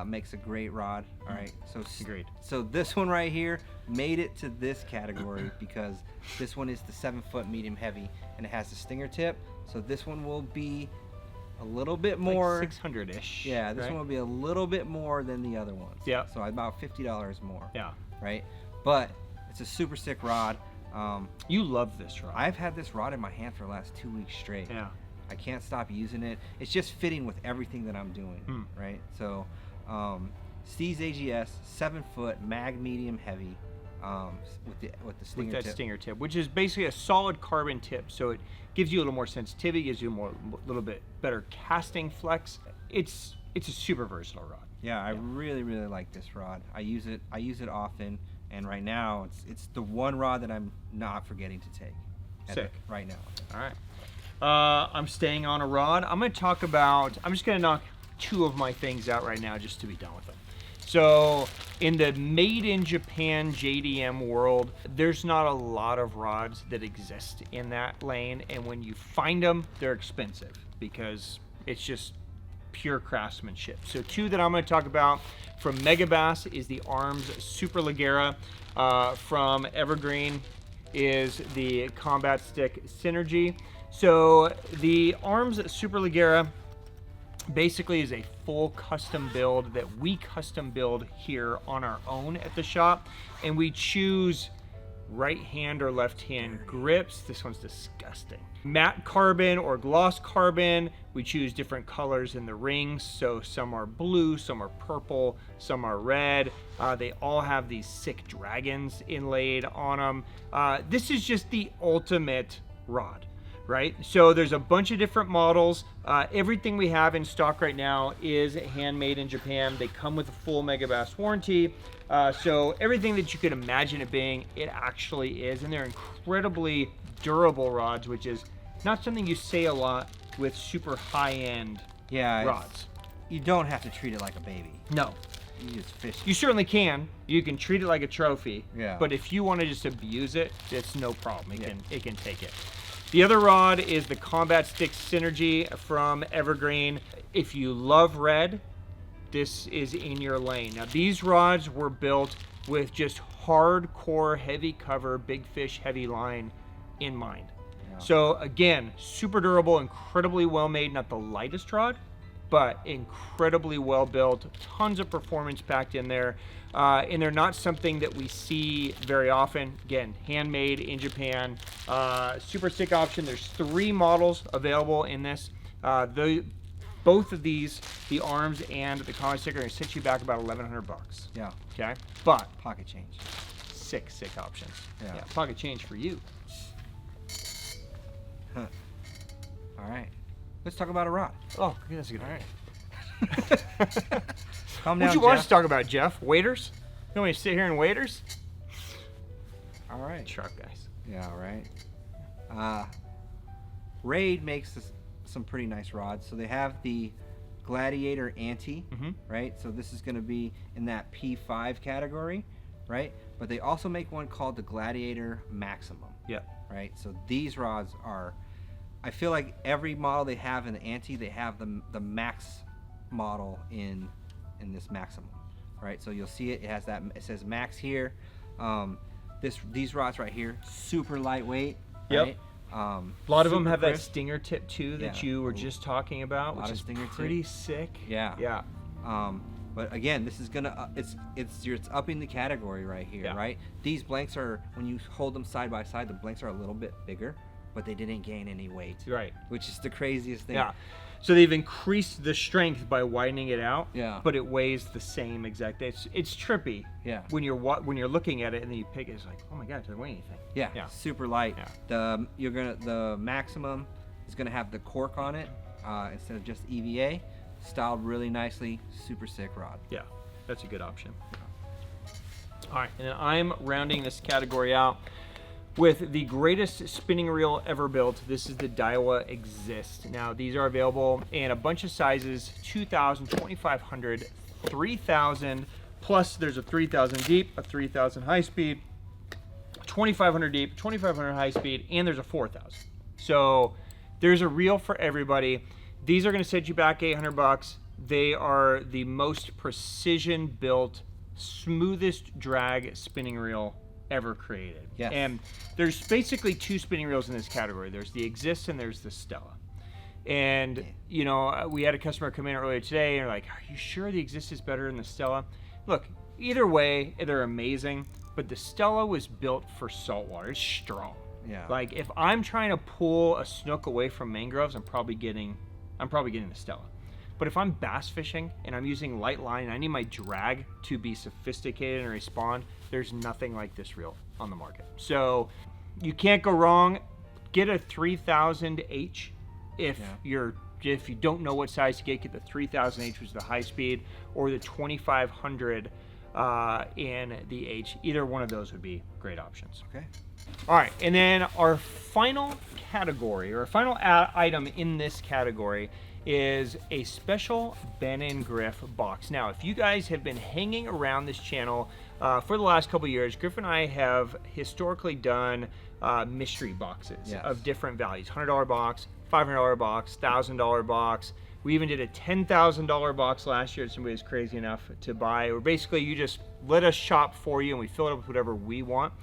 makes a great rod. All right. So Agreed. So this one right here made it to this category because this one is the 7-foot medium heavy and it has the stinger tip. So this one will be a little bit more. Like 600-ish. Yeah, this right? one will be a little bit more than the other ones. Yeah. So about $50 more. Yeah. Right. But it's a super sick rod. You love this rod. I've had this rod in my hand for the last 2 weeks straight. Yeah. I can't stop using it. It's just fitting with everything that I'm doing, right? So, Steez AGS, 7-foot, mag medium heavy, with the stinger with that tip. stinger tip, which is basically a solid carbon tip, so it gives you a little more sensitivity, gives you a little bit better casting flex. It's a super versatile rod. Yeah, I really like this rod. I use it often, and right now it's the one rod that I'm not forgetting to take. Sick. Right now. All right. I'm staying on a rod. I'm going to talk about, I'm just going to knock 2 of my things out right now just to be done with them. So in the made in Japan JDM world, there's not a lot of rods that exist in that lane. And when you find them, they're expensive because it's just pure craftsmanship. So 2 that I'm going to talk about from Megabass is the Arms Super Ligera. From Evergreen is the Combat Stick Synergy. So the Arms Super Ligera basically is a full custom build that we custom build here on our own at the shop, and we choose right hand or left hand grips. This one's disgusting. Matte carbon or gloss carbon. We choose different colors in the rings, so some are blue, some are purple, some are red. They all have these sick dragons inlaid on them. This is just the ultimate rod, right? So there's a bunch of different models. Everything we have in stock right now is handmade in Japan. They come with a full Megabass warranty. So everything that you could imagine it being, it actually is. And they're incredibly durable rods, which is not something you say a lot with super high-end rods. You don't have to treat it like a baby. No. You just fish. You certainly can. You can treat it like a trophy. Yeah. But if you want to just abuse it, it's no problem. It can take it. The other rod is the Combat Stick Synergy from Evergreen. If you love red, this is in your lane. Now these rods were built with just hardcore heavy cover, big fish, heavy line in mind. Yeah. So again, super durable, incredibly well made, not the lightest rod, but incredibly well built, tons of performance packed in there. And they're not something that we see very often. Again, handmade in Japan. Super sick option. There's 3 models available in this. Both of these, the Arms and the Combat Stick, are going to set you back about $1,100. Yeah. Okay? But pocket change. Sick options. Yeah. Pocket change for you. Huh. All right. Let's talk about a rod. Oh, that's a good. All right. Calm down, What you want Jeff. us to talk about, Jeff? Waiters? You want me to sit here and waiters? All right. Sharp guys. Yeah, all right. Raid makes some pretty nice rods. So they have the Gladiator Anti, right? So this is going to be in that P5 category, right? But they also make one called the Gladiator Maximum. Yeah. Right? So these rods are, I feel like every model they have in the Anti, they have the Max model in this Maximum, right? So you'll see it has that, it says Max here. These rods right here, super lightweight. Yep. Right? A lot of them have that crisp. stinger tip too that you were just talking about, which is pretty sick. Yeah. Yeah. But again, this is gonna it's upping the category right here, right? These blanks are, when you hold them side by side, the blanks are a little bit bigger, but they didn't gain any weight. Right. Which is the craziest thing. Yeah. So they've increased the strength by widening it out. Yeah. But it weighs the same exact. It's trippy. Yeah. When you're looking at it and then you pick it, it's like, oh my god, it doesn't weigh anything. Yeah. Yeah. Super light. Yeah. The Maximum is gonna have the cork on it instead of just EVA, styled really nicely. Super sick rod. Yeah. That's a good option. All right, and then I'm rounding this category out with the greatest spinning reel ever built. This is the Daiwa Exist. Now, these are available in a bunch of sizes, 2,000, 2,500, 3,000, plus there's a 3,000 deep, a 3,000 high speed, 2,500 deep, 2,500 high speed, and there's a 4,000. So there's a reel for everybody. These are gonna set you back $800. They are the most precision built, smoothest drag spinning reel ever created. Yes. And there's basically 2 spinning reels in this category. There's the Exist and there's the Stella. And you know, we had a customer come in earlier today and they're like, are you sure the Exist is better than the Stella? Look, either way, they're amazing, but the Stella was built for saltwater. It's strong. Yeah. Like if I'm trying to pull a snook away from mangroves, I'm probably getting the Stella. But if I'm bass fishing and I'm using light line and I need my drag to be sophisticated and respond, there's nothing like this reel on the market. So you can't go wrong. Get a 3000H if you don't know what size to get the 3000H, which is the high speed, or the 2500 in the H. Either one of those would be great options. Okay. All right, and then our final category, or final item in this category, is a special Ben & Griff box. Now, if you guys have been hanging around this channel for the last couple years, Griff and I have historically done mystery boxes of different values. $100 box, $500 box, $1,000 box. We even did a $10,000 box last year that somebody was crazy enough to buy. Or basically, you just let us shop for you and we fill it up with whatever we want.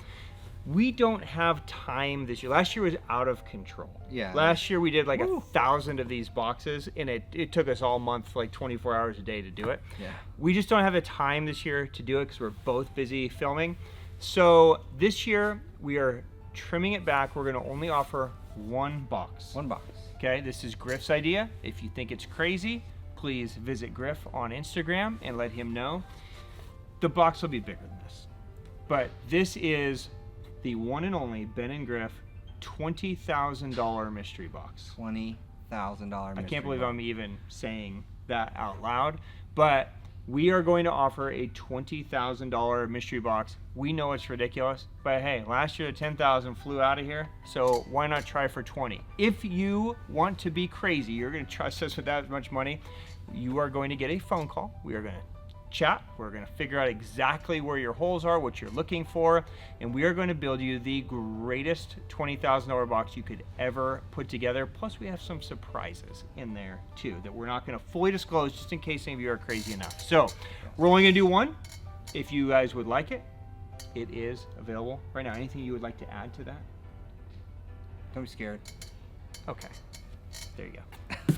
We don't have time this year. Last year was out of control. Yeah. Last year we did like 1,000 of these boxes, and it took us all month, like 24 hours a day to do it. Yeah. We just don't have the time this year to do it because we're both busy filming. So this year we are trimming it back. We're going to only offer one box. One box. Okay, this is Griff's idea. If you think it's crazy, please visit Griff on Instagram and let him know. The box will be bigger than this, but this is the one and only Ben & Griff $20,000 mystery box. $20,000 mystery I can't believe box. I'm even saying that out loud, but we are going to offer a $20,000 mystery box. We know it's ridiculous, but hey, last year the 10,000 flew out of here, so why not try for 20? If you want to be crazy, you're going to trust us with that much money, you are going to get a phone call. We are going to chat. We're going to figure out exactly where your holes are, what you're looking for, and we are going to build you the greatest $20,000 box you could ever put together. Plus, we have some surprises in there too that we're not going to fully disclose, just in case any of you are crazy enough. So we're only going to do one. If you guys would like it, it is available right now. Anything you would like to add to that? Don't be scared. Okay, there you go.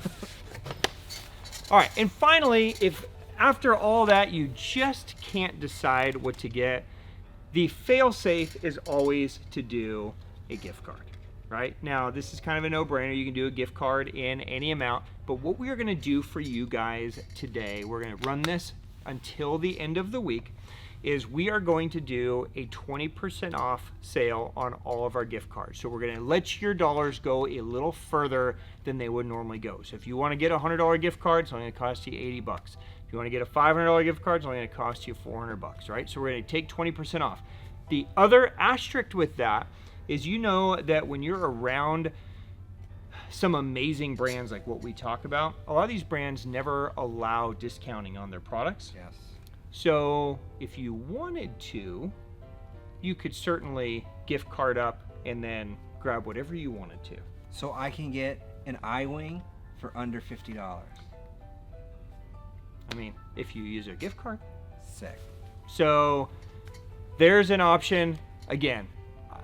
All right, and finally, if after all that you just can't decide what to get, the fail-safe is always to do a gift card, right? Now, this is kind of a no-brainer. You can do a gift card in any amount, but what we are going to do for you guys today, we're going to run this until the end of the week, is we are going to do a 20% off sale on all of our gift cards. So we're going to let your dollars go a little further than they would normally go. So if you want to get a $100 gift card, it's only going to cost you 80 bucks. If you want to get a $500 gift card, it's only going to cost you 400 bucks, right? So we're going to take 20% off. The other asterisk with that is, you know, that when you're around some amazing brands like what we talk about, a lot of these brands never allow discounting on their products. Yes. So if you wanted to, you could certainly gift card up and then grab whatever you wanted to. So I can get an IWing for under $50. I mean, if you use a gift card. Sick. So there's an option. Again,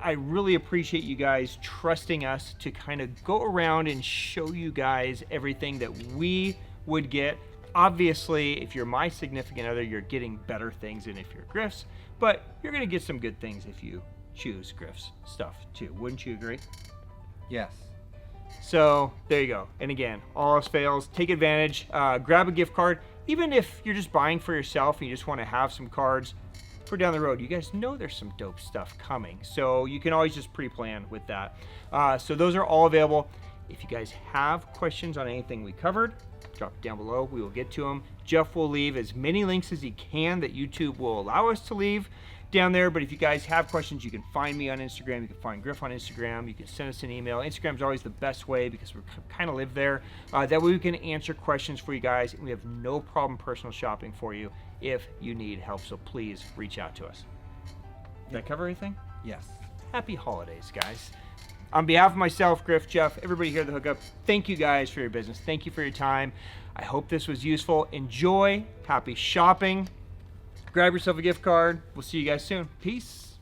I really appreciate you guys trusting us to kind of go around and show you guys everything that we would get. Obviously, if you're my significant other, you're getting better things than if you're Griff's, but you're going to get some good things if you choose Griff's stuff too. Wouldn't you agree? Yes. So there you go. And again, all else fails, take advantage, grab a gift card. Even if you're just buying for yourself and you just want to have some cards for down the road, you guys know there's some dope stuff coming. So you can always just pre-plan with that. So those are all available. If you guys have questions on anything we covered, drop it down below. We will get to them. Jeff will leave as many links as he can that YouTube will allow us to leave down there. But if you guys have questions, you can find me on Instagram. You can find Griff on Instagram. You can send us an email. Instagram is always the best way because we kind of live there. That way we can answer questions for you guys. And we have no problem personal shopping for you if you need help. So please reach out to us. Did I cover everything? Yes. Happy holidays, guys. On behalf of myself, Griff, Jeff, everybody here at the Hookup, thank you guys for your business. Thank you for your time. I hope this was useful. Enjoy. Happy shopping. Grab yourself a gift card. We'll see you guys soon. Peace.